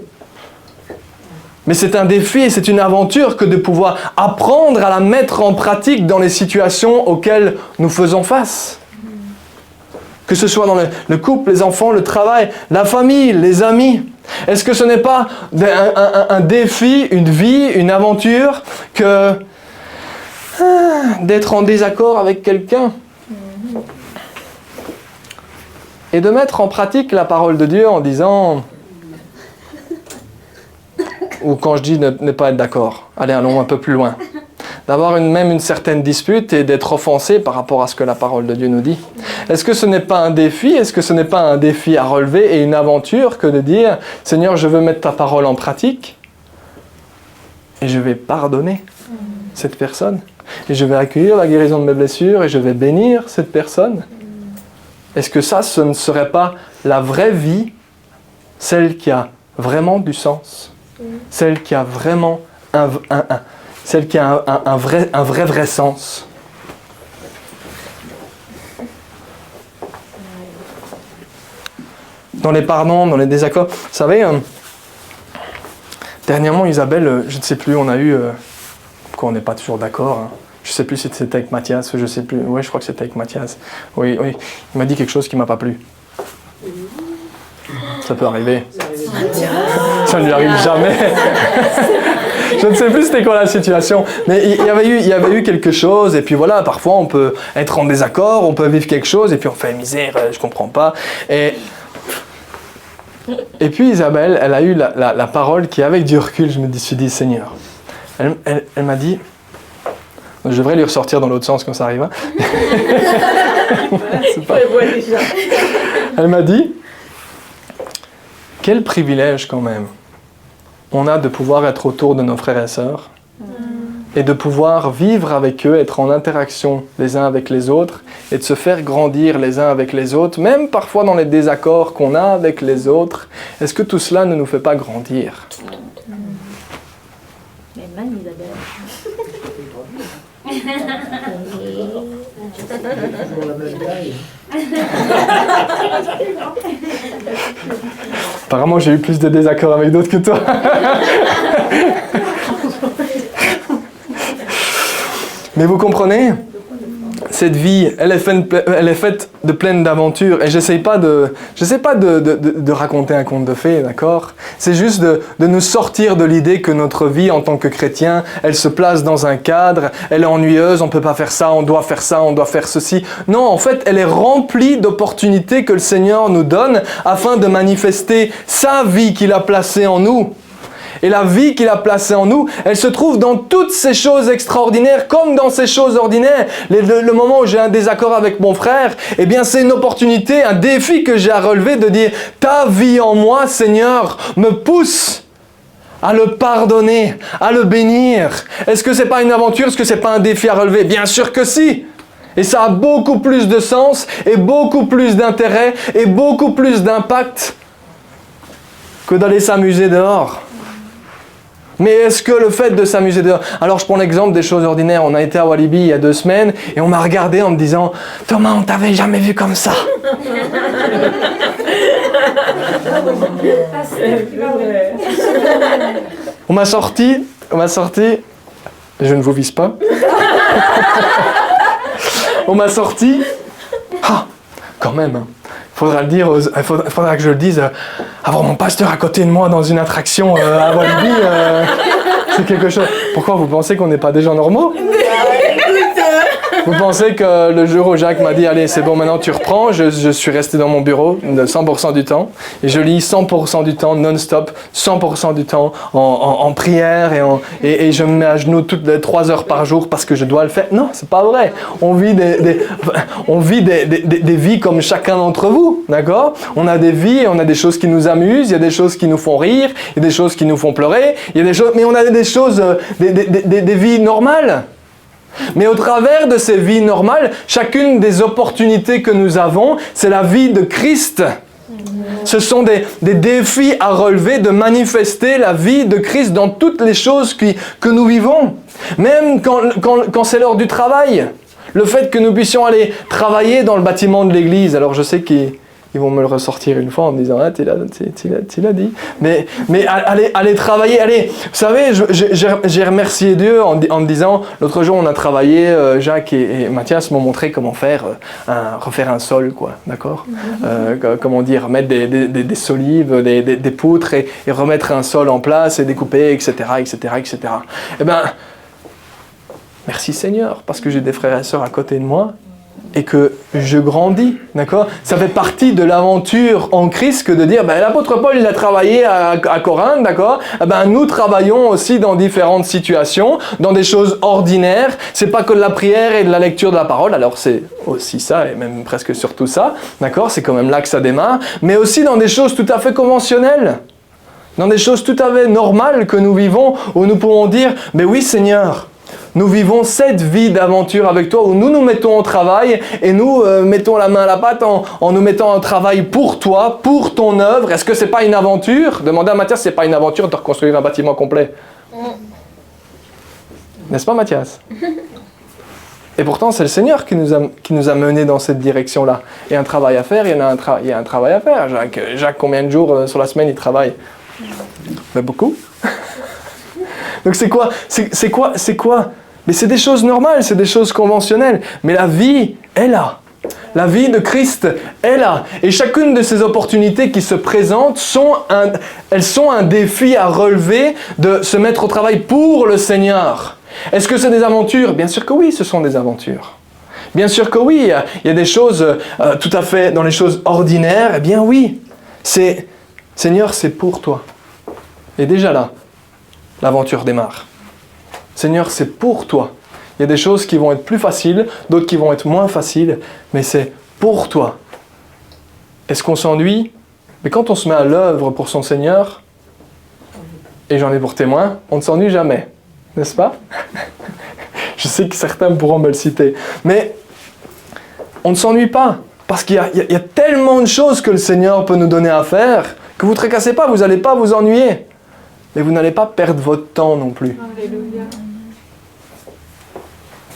Mais c'est un défi et c'est une aventure que de pouvoir apprendre à la mettre en pratique dans les situations auxquelles nous faisons face. Que ce soit dans le couple, les enfants, le travail, la famille, les amis. Est-ce que ce n'est pas un défi, une vie, une aventure que d'être en désaccord avec quelqu'un et de mettre en pratique la parole de Dieu en disant... Ou quand je dis ne pas être d'accord, allons un peu plus loin. D'avoir même une certaine dispute et d'être offensé par rapport à ce que la parole de Dieu nous dit. Est-ce que ce n'est pas un défi? Est-ce que ce n'est pas un défi à relever et une aventure que de dire « Seigneur, je veux mettre ta parole en pratique et je vais pardonner cette personne et je vais accueillir la guérison de mes blessures et je vais bénir cette personne ?» Est-ce que ça, ce ne serait pas la vraie vie, celle qui a vraiment du sens? Celle qui a vraiment un vrai sens. dans les pardons, dans les désaccords. Vous savez, dernièrement, Isabelle, je ne sais plus, on a eu... pourquoi on n'est pas toujours d'accord, hein. Je ne sais plus si c'était avec Mathias, je ne sais plus. Oui, je crois que c'était avec Mathias. Oui, oui. Il m'a dit quelque chose qui ne m'a pas plu. Ça peut arriver. Ça ne lui arrive jamais. Je ne sais plus c'était quoi la situation. Mais il y avait eu quelque chose. Et puis voilà, parfois on peut être en désaccord, on peut vivre quelque chose. Et puis on fait misère, je ne comprends pas. Et puis Isabelle, elle a eu la parole qui, avec du recul, je me suis dit, Seigneur. Elle m'a dit... Je devrais lui ressortir dans l'autre sens quand ça arrive. Hein. Elle m'a dit, quel privilège quand même on a de pouvoir être autour de nos frères et sœurs et de pouvoir vivre avec eux, être en interaction les uns avec les autres et de se faire grandir les uns avec les autres, même parfois dans les désaccords qu'on a avec les autres. Est-ce que tout cela ne nous fait pas grandir? Mais même Isabelle. Apparemment, j'ai eu plus de désaccords avec d'autres que toi. Mais vous comprenez? Cette vie, elle est faite de pleine d'aventures. Et je n'essaie pas de raconter un conte de fées, d'accord? C'est juste de nous sortir de l'idée que notre vie en tant que chrétien, elle se place dans un cadre, elle est ennuyeuse, on ne peut pas faire ça, on doit faire ceci. Non, en fait, elle est remplie d'opportunités que le Seigneur nous donne afin de manifester sa vie qu'il a placée en nous. Et la vie qu'il a placée en nous, elle se trouve dans toutes ces choses extraordinaires, comme dans ces choses ordinaires. Le moment où j'ai un désaccord avec mon frère, eh bien c'est une opportunité, un défi que j'ai à relever de dire « Ta vie en moi, Seigneur, me pousse à le pardonner, à le bénir. » Est-ce que ce n'est pas une aventure? Est-ce que ce n'est pas un défi à relever? Bien sûr que si. Et ça a beaucoup plus de sens, et beaucoup plus d'intérêt, et beaucoup plus d'impact que d'aller s'amuser dehors. Mais est-ce que le fait de s'amuser dehors... Alors je prends l'exemple des choses ordinaires. On a été à Walibi il y a 2 semaines et on m'a regardé en me disant « Thomas, on t'avait jamais vu comme ça !» On m'a sorti, je ne vous vise pas. On m'a sorti, quand même, hein. Faudra le dire, faudra que je le dise, avoir mon pasteur à côté de moi dans une attraction à Walibi, c'est quelque chose. Pourquoi vous pensez qu'on n'est pas des gens normaux? Vous pensez que le jour où Jacques m'a dit « Allez, c'est bon, maintenant tu reprends », je suis resté dans mon bureau de 100% du temps et je lis 100% du temps, non-stop, 100% du temps en prière et je me mets à genoux toutes les 3 heures par jour parce que je dois le faire. Non, c'est pas vrai. On vit des vies comme chacun d'entre vous, d'accord? On a des vies et on a des choses qui nous amusent, il y a des choses qui nous font rire, il y a des choses qui nous font pleurer, il y a des choses, mais on a des choses, des vies normales. Mais au travers de ces vies normales, chacune des opportunités que nous avons, c'est la vie de Christ. Ce sont des défis à relever de manifester la vie de Christ dans toutes les choses que nous vivons. Même quand c'est l'heure du travail. Le fait que nous puissions aller travailler dans le bâtiment de l'église. Alors je sais qu'ils vont me le ressortir une fois en me disant « Ah, tu l'as dit ». Mais allez travailler, allez. Vous savez, j'ai remercié Dieu en me disant, l'autre jour on a travaillé, Jacques et Mathias m'ont montré comment refaire un sol, quoi, d'accord? Comment dire, mettre des solives, des poutres et remettre un sol en place et découper, etc., etc., etc. Eh bien, merci Seigneur, parce que j'ai des frères et sœurs à côté de moi et que je grandis, d'accord? Ça fait partie de l'aventure en Christ que de dire, l'apôtre Paul, il a travaillé à Corinthe, d'accord? Nous travaillons aussi dans différentes situations, dans des choses ordinaires. C'est pas que de la prière et de la lecture de la parole, alors c'est aussi ça, et même presque surtout ça, d'accord? C'est quand même là que ça démarre, mais aussi dans des choses tout à fait conventionnelles, dans des choses tout à fait normales que nous vivons, où nous pouvons dire, mais oui Seigneur, nous vivons cette vie d'aventure avec toi où nous nous mettons au travail et nous mettons la main à la pâte en nous mettant au travail pour toi, pour ton œuvre. Est-ce que c'est pas une aventure? Demandez à Mathias si c'est pas une aventure de reconstruire un bâtiment complet. N'est-ce pas Mathias? Et pourtant, c'est le Seigneur qui nous a menés dans cette direction-là. Et un travail à faire, il y a un travail à faire. Jacques, combien de jours sur la semaine il travaille? Ben, beaucoup. Donc c'est quoi? Mais c'est des choses normales, c'est des choses conventionnelles. Mais la vie est là. La vie de Christ est là. Et chacune de ces opportunités qui se présentent elles sont un défi à relever de se mettre au travail pour le Seigneur. Est-ce que c'est des aventures? Bien sûr que oui, ce sont des aventures. Bien sûr que oui, il y a des choses tout à fait dans les choses ordinaires. Eh bien oui, Seigneur, c'est pour toi. Et déjà là, l'aventure démarre. Seigneur, c'est pour toi. Il y a des choses qui vont être plus faciles, d'autres qui vont être moins faciles, mais c'est pour toi. Est-ce qu'on s'ennuie? Mais quand on se met à l'œuvre pour son Seigneur, et j'en ai pour témoin, on ne s'ennuie jamais, n'est-ce pas? Je sais que certains pourront me le citer, mais on ne s'ennuie pas, parce qu'il y a tellement de choses que le Seigneur peut nous donner à faire, que vous ne tracassez pas, vous n'allez pas vous ennuyer, mais vous n'allez pas perdre votre temps non plus. Alléluia.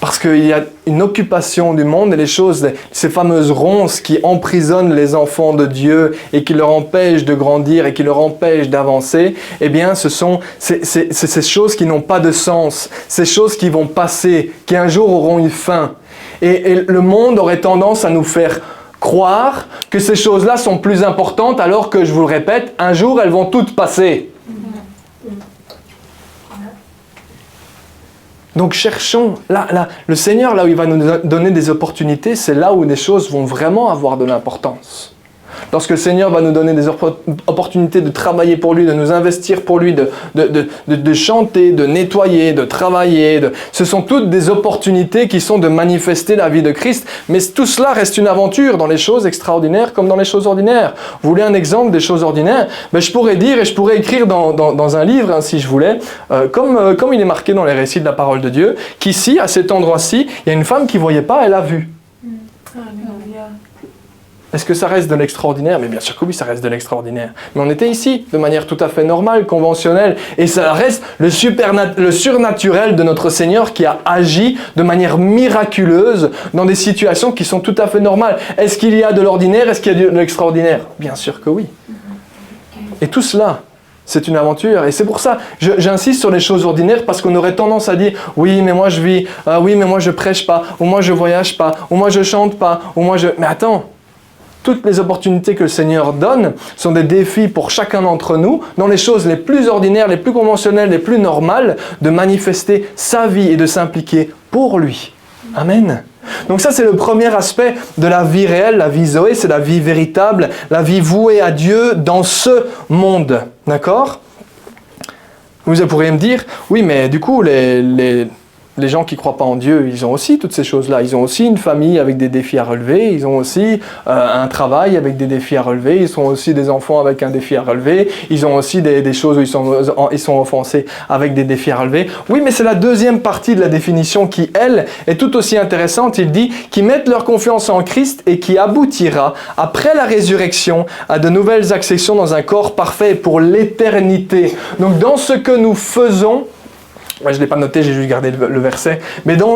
Parce qu'il y a une occupation du monde et les choses, ces fameuses ronces qui emprisonnent les enfants de Dieu et qui leur empêchent de grandir et qui leur empêchent d'avancer, eh bien ce sont ces choses qui n'ont pas de sens, ces choses qui vont passer, qui un jour auront une fin. Et le monde aurait tendance à nous faire croire que ces choses-là sont plus importantes alors que, je vous le répète, un jour elles vont toutes passer. Donc cherchons, le Seigneur, là où il va nous donner des opportunités, c'est là où les choses vont vraiment avoir de l'importance. Lorsque le Seigneur va nous donner des opportunités de travailler pour lui, de nous investir pour lui, de chanter, de nettoyer, de travailler, ce sont toutes des opportunités qui sont de manifester la vie de Christ, mais tout cela reste une aventure dans les choses extraordinaires comme dans les choses ordinaires. Vous voulez un exemple des choses ordinaires? Ben, je pourrais dire et je pourrais écrire dans un livre, hein, si je voulais, comme il est marqué dans les récits de la parole de Dieu, qu'ici, à cet endroit-ci, il y a une femme qui ne voyait pas, elle a vu. Est-ce que ça reste de l'extraordinaire? Mais bien sûr que oui, ça reste de l'extraordinaire. Mais on était ici, de manière tout à fait normale, conventionnelle, et ça reste le surnaturel de notre Seigneur qui a agi de manière miraculeuse dans des situations qui sont tout à fait normales. Est-ce qu'il y a de l'ordinaire? Est-ce qu'il y a de l'extraordinaire? Bien sûr que oui. Et tout cela, c'est une aventure. Et c'est pour ça, j'insiste sur les choses ordinaires, parce qu'on aurait tendance à dire « Oui, mais moi je vis, oui, mais moi je prêche pas, ou moi je voyage pas, ou moi je chante pas, ou moi je... » Mais attends! Toutes les opportunités que le Seigneur donne sont des défis pour chacun d'entre nous, dans les choses les plus ordinaires, les plus conventionnelles, les plus normales, de manifester sa vie et de s'impliquer pour lui. Amen. Donc ça, c'est le premier aspect de la vie réelle, la vie Zoé, c'est la vie véritable, la vie vouée à Dieu dans ce monde. D'accord? Vous pourriez me dire, oui, mais du coup, les gens qui ne croient pas en Dieu, ils ont aussi toutes ces choses-là. Ils ont aussi une famille avec des défis à relever. Ils ont aussi un travail avec des défis à relever. Ils ont aussi des enfants avec un défi à relever. Ils ont aussi des choses où ils sont offensés avec des défis à relever. Oui, mais c'est la deuxième partie de la définition qui, elle, est tout aussi intéressante. Il dit « qui mettent leur confiance en Christ et qui aboutira, après la résurrection, à de nouvelles accessions dans un corps parfait pour l'éternité. » Donc, dans ce que nous faisons, moi, je ne l'ai pas noté, j'ai juste gardé le verset. Mais dans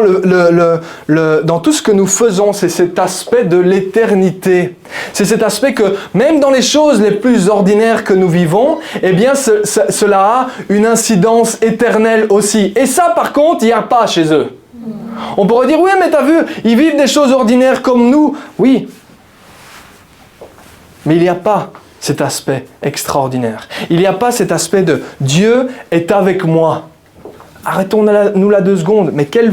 tout ce que nous faisons, c'est cet aspect de l'éternité. C'est cet aspect que, même dans les choses les plus ordinaires que nous vivons, eh bien, cela a une incidence éternelle aussi. Et ça, par contre, il n'y a pas chez eux. On pourrait dire, oui, mais t'as vu, ils vivent des choses ordinaires comme nous. Oui. Mais il n'y a pas cet aspect extraordinaire. Il n'y a pas cet aspect de Dieu est avec moi. Arrêtons-nous là 2 secondes. Mais quelle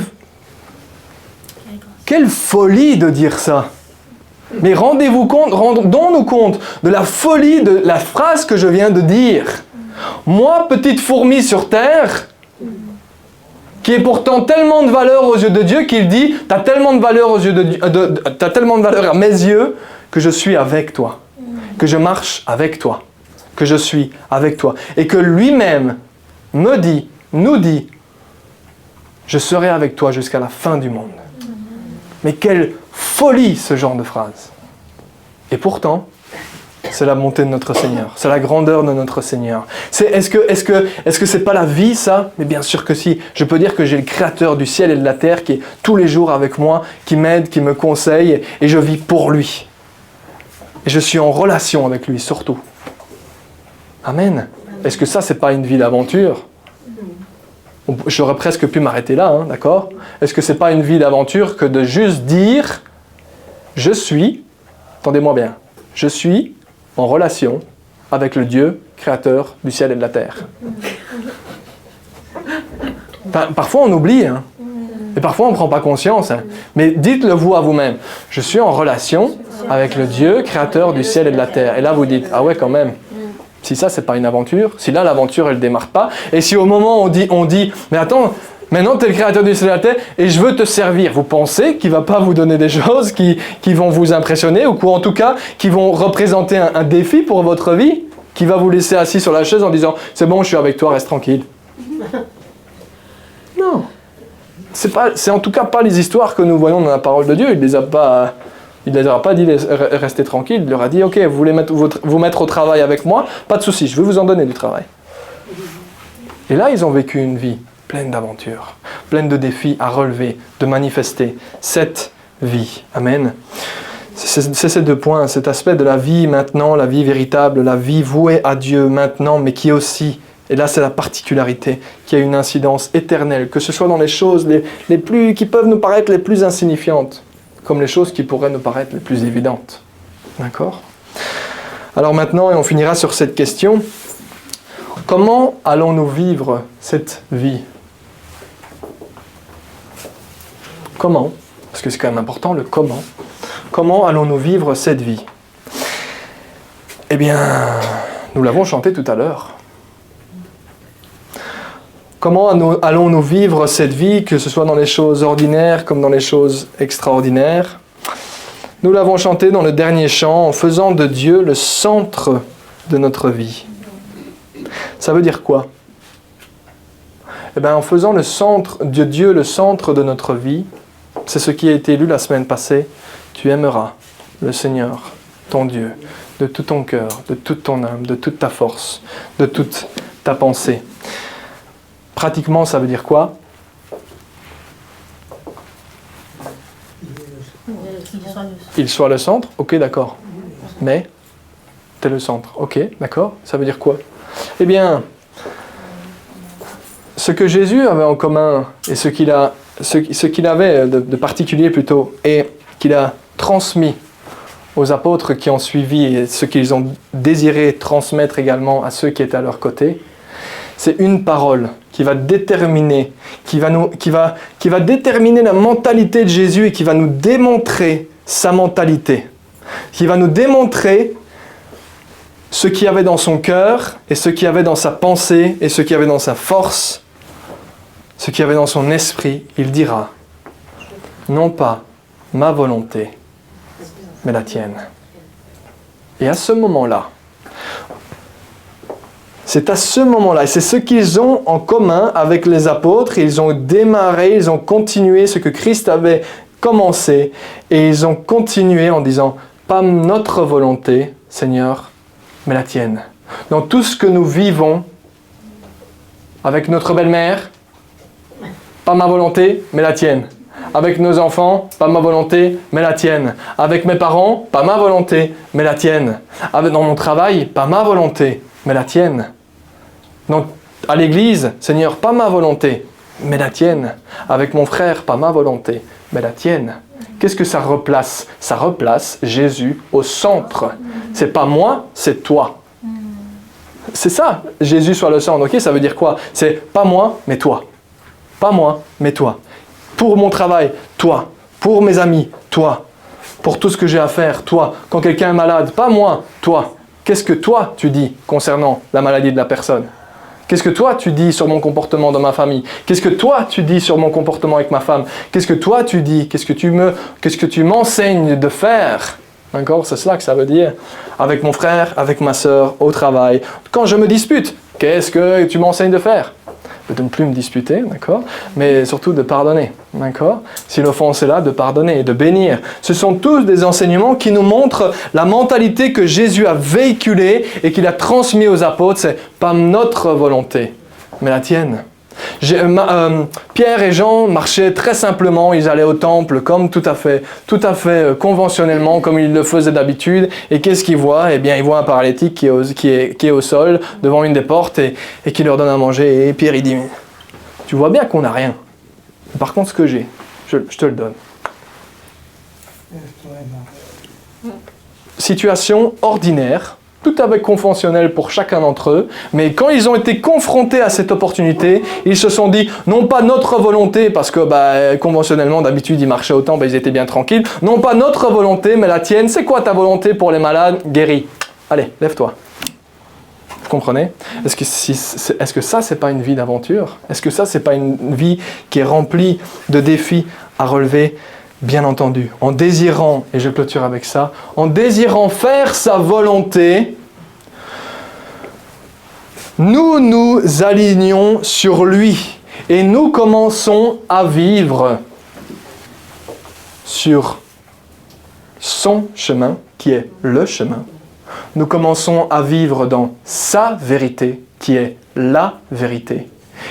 folie de dire ça. Mais rendons-nous compte de la folie de la phrase que je viens de dire. Moi, petite fourmi sur terre, qui est pourtant tellement de valeur aux yeux de Dieu qu'il dit, t'as tellement de valeur aux yeux t'as tellement de valeur à mes yeux que je suis avec toi, que je marche avec toi, que je suis avec toi, et que lui-même nous dit, je serai avec toi jusqu'à la fin du monde. Mais quelle folie ce genre de phrase. Et pourtant, C'est la bonté de notre Seigneur. C'est la grandeur de notre Seigneur. Est-ce que c'est pas la vie, ça? Mais bien sûr que si. Je peux dire que j'ai le Créateur du ciel et de la terre qui est tous les jours avec moi, qui m'aide, qui me conseille, et je vis pour lui. Et je suis en relation avec lui, surtout. Amen. Est-ce que ça, c'est pas une vie d'aventure? J'aurais presque pu m'arrêter là, hein, d'accord? Est-ce que c'est pas une vie d'aventure que de juste dire « Je suis », entendez-moi bien, « Je suis en relation avec le Dieu créateur du ciel et de la terre ». Parfois on oublie, hein, et parfois on ne prend pas conscience, hein, mais dites-le vous à vous-même. « Je suis en relation avec le Dieu créateur du ciel et de la terre ». Et là vous dites « Ah ouais, quand même ». Si ça, c'est pas une aventure, si là, l'aventure, elle démarre pas, et si au moment on dit « Mais attends, maintenant, tu es le créateur du ciel et de la terre, et je veux te servir », vous pensez qu'il va pas vous donner des choses qui vont vous impressionner, ou en tout cas, qui vont représenter un défi pour votre vie, qui va vous laisser assis sur la chaise en disant « C'est bon, je suis avec toi, reste tranquille ». Non. C'est en tout cas pas les histoires que nous voyons dans la parole de Dieu, il ne les aura pas dit rester tranquille, il leur a dit « Ok, vous voulez vous mettre au travail avec moi, pas de souci, je vais vous en donner du travail. » Et là, ils ont vécu une vie pleine d'aventures, pleine de défis à relever, de manifester cette vie. Amen. C'est ces deux points, cet aspect de la vie maintenant, la vie véritable, la vie vouée à Dieu maintenant, mais qui aussi, et là c'est la particularité, qui a une incidence éternelle, que ce soit dans les choses qui peuvent nous paraître les plus insignifiantes, comme les choses qui pourraient nous paraître les plus évidentes. D'accord? Alors maintenant, et on finira sur cette question, comment allons-nous vivre cette vie? Comment? Parce que c'est quand même important, le comment. Comment allons-nous vivre cette vie? Eh bien, nous l'avons chanté tout à l'heure. Comment allons-nous vivre cette vie, que ce soit dans les choses ordinaires comme dans les choses extraordinaires? Nous l'avons chanté dans le dernier chant, en faisant de Dieu le centre de notre vie. Ça veut dire quoi? Eh bien, en faisant de Dieu le centre de notre vie, c'est ce qui a été lu la semaine passée, tu aimeras le Seigneur, ton Dieu, de tout ton cœur, de toute ton âme, de toute ta force, de toute ta pensée. Pratiquement, ça veut dire quoi? Il soit le centre, ok, d'accord. Mais, t'es le centre, ok, d'accord. Ça veut dire quoi? Eh bien, ce que Jésus avait en commun, et ce qu'il avait de particulier plutôt, et qu'il a transmis aux apôtres qui ont suivi, et ce qu'ils ont désiré transmettre également à ceux qui étaient à leur côté, c'est une parole qui va déterminer, qui va déterminer la mentalité de Jésus et qui va nous démontrer sa mentalité, qui va nous démontrer ce qu'il y avait dans son cœur et ce qu'il y avait dans sa pensée et ce qu'il y avait dans sa force, ce qu'il y avait dans son esprit. Il dira, non pas ma volonté, mais la tienne. Et à ce moment-là, c'est à ce moment-là, et c'est ce qu'ils ont en commun avec les apôtres, ils ont démarré, ils ont continué ce que Christ avait commencé, et ils ont continué en disant, pas notre volonté, Seigneur, mais la tienne. Dans tout ce que nous vivons, avec notre belle-mère, pas ma volonté, mais la tienne. Avec nos enfants, pas ma volonté, mais la tienne. Avec mes parents, pas ma volonté, mais la tienne. Dans mon travail, pas ma volonté, mais la tienne. Donc, à l'église, Seigneur, pas ma volonté, mais la tienne. Avec mon frère, pas ma volonté, mais la tienne. Qu'est-ce que ça replace? Ça replace Jésus au centre. C'est pas moi, c'est toi. C'est ça, Jésus soit le centre. Ok, ça veut dire quoi? C'est pas moi, mais toi. Pas moi, mais toi. Pour mon travail, toi. Pour mes amis, toi. Pour tout ce que j'ai à faire, toi. Quand quelqu'un est malade, pas moi, toi. Qu'est-ce que toi, tu dis concernant la maladie de la personne? Qu'est-ce que toi, tu dis sur mon comportement dans ma famille? Qu'est-ce que toi, tu dis sur mon comportement avec ma femme? Qu'est-ce que toi, tu dis? Qu'est-ce que tu m'enseignes de faire? D'accord? C'est cela que ça veut dire. Avec mon frère, avec ma sœur, au travail. Quand je me dispute, qu'est-ce que tu m'enseignes de faire? de ne plus me disputer, d'accord? Mais surtout de pardonner, d'accord? Si l'offense est là, de pardonner et de bénir. Ce sont tous des enseignements qui nous montrent la mentalité que Jésus a véhiculée et qu'il a transmis aux apôtres. C'est pas notre volonté, mais la tienne. Pierre et Jean marchaient très simplement, ils allaient au temple comme tout à fait conventionnellement, comme ils le faisaient d'habitude. Et qu'est-ce qu'ils voient? Eh bien, ils voient un paralytique qui est au sol, devant une des portes, et qui leur donne à manger. Et Pierre, il dit, tu vois bien qu'on n'a rien. Par contre, ce que j'ai, je te le donne. Situation ordinaire, tout à fait conventionnel pour chacun d'entre eux, mais quand ils ont été confrontés à cette opportunité, ils se sont dit, non pas notre volonté, parce que conventionnellement, d'habitude, ils marchaient au temple, ils étaient bien tranquilles, non pas notre volonté, mais la tienne. C'est quoi ta volonté pour les malades? Guéris. Allez, lève-toi. Vous comprenez? Est-ce que ça, c'est pas une vie d'aventure? Est-ce que ça, c'est pas une vie qui est remplie de défis à relever? Bien entendu, en désirant, et je clôture avec ça, en désirant faire sa volonté, nous nous alignons sur lui et nous commençons à vivre sur son chemin, qui est le chemin. Nous commençons à vivre dans sa vérité, qui est la vérité.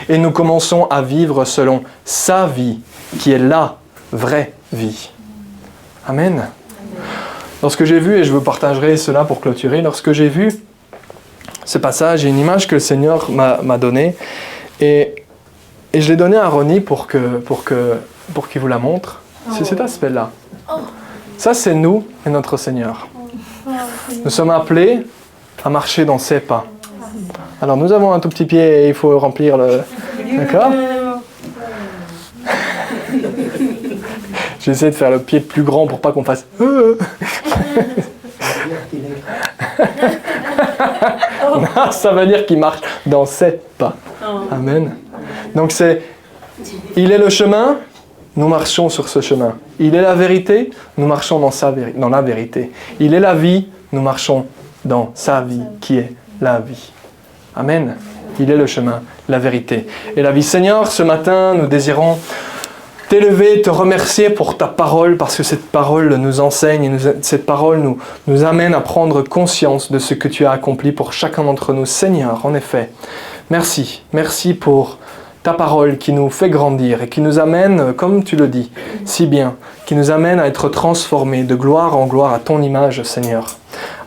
Et nous commençons à vivre selon sa vie, qui est la vraie vie. Amen. Lorsque j'ai vu, et je vous partagerai cela pour clôturer, lorsque j'ai vu ce passage, j'ai une image que le Seigneur m'a donnée, et je l'ai donnée à Ronnie pour qu'il vous la montre. C'est cet aspect-là. Ça, c'est nous et notre Seigneur. Nous sommes appelés à marcher dans ses pas. Alors, nous avons un tout petit pied et il faut remplir le... D'accord ? J'essaie de faire le pied plus grand pour pas qu'on fasse... Non, ça veut dire qu'il marche dans ses pas. Amen. Donc il est le chemin, nous marchons sur ce chemin. Il est la vérité, nous marchons dans la vérité. Il est la vie, nous marchons dans sa vie, qui est la vie. Amen. Il est le chemin, la vérité et la vie. Seigneur, ce matin, nous désirons t'élever, te remercier pour ta parole, parce que cette parole nous enseigne, et cette parole nous amène à prendre conscience de ce que tu as accompli pour chacun d'entre nous. Seigneur, en effet, merci. Merci pour ta parole qui nous fait grandir et qui nous amène, comme tu le dis si bien, qui nous amène à être transformés de gloire en gloire à ton image, Seigneur.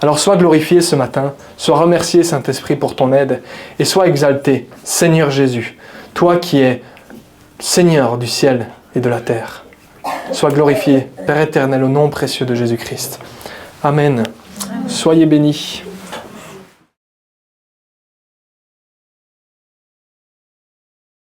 Alors sois glorifié ce matin, sois remercié, Saint-Esprit, pour ton aide, et sois exalté, Seigneur Jésus, toi qui es Seigneur du ciel et de la terre. Sois glorifié, Père éternel, au nom précieux de Jésus-Christ. Amen. Soyez bénis.